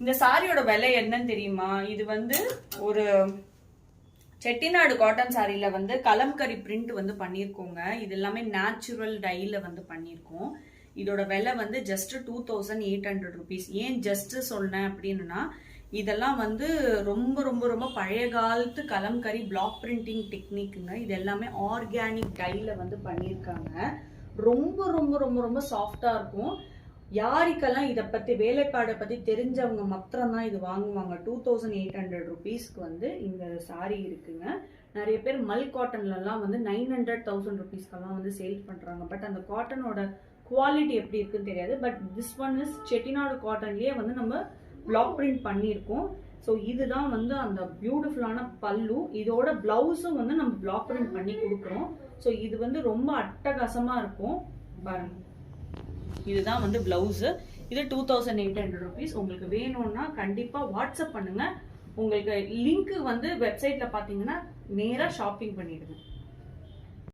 இந்த சாரியோட விலை என்னன்னு தெரியுமா? இது வந்து ஒரு செட்டிநாடு காட்டன் சாரியில வந்து கலம்கரி பிரிண்ட் வந்து பண்ணியிருக்கோங்க. இது எல்லாமே நேச்சுரல் டைல வந்து பண்ணியிருக்கோம். இதோட விலை வந்து ஜஸ்ட் 2800 rupees. ஏன் ஜஸ்ட் சொன்னேன் அப்படின்னா, இதெல்லாம் வந்து ரொம்ப ரொம்ப ரொம்ப பழைய காலத்து கலம்கரி பிளாக் பிரிண்டிங் டெக்னிக்குங்க. இது எல்லாமே ஆர்கானிக் டைல வந்து பண்ணியிருக்காங்க. ரொம்ப ரொம்ப ரொம்ப ரொம்ப சாஃப்டா இருக்கும். யாருக்கெல்லாம் இதை பத்தி வேலைப்பாடை பத்தி தெரிஞ்சவங்க மாத்திரம்தான் இது வாங்குவாங்க. 2800 rupeesக்கு வந்து இந்த சாரி இருக்குங்க. நிறைய பேர் மல் காட்டன்ல எல்லாம் வந்து 900-1000 rupeesக்கெல்லாம் வந்து சேல் பண்றாங்க. பட் அந்த காட்டனோட குவாலிட்டி எப்படி இருக்குன்னு தெரியாது. But this one is Chettinad காட்டன்லயே வந்து நம்ம பிளாக் பிரிண்ட் பண்ணியிருக்கோம். ஸோ இதுதான் வந்து அந்த பியூட்டிஃபுல்லான பல்லு. இதோட பிளவுஸும் வந்து நம்ம பிளாக் பிரிண்ட் பண்ணி கொடுக்குறோம். ஸோ இது வந்து ரொம்ப அட்டகாசமா இருக்கும் பாருங்க. இதுதான் வந்து பிளவுஸ். இது 2800 rupees. உங்களுக்கு வேணும்னா கண்டிப்பா வாட்ஸ்அப் பண்ணுங்க. உங்களுக்கு லிங்க் வந்து வெப்சைட்ல பாத்தீங்கன்னா நேரா ஷாப்பிங் பண்ணிடுங்க.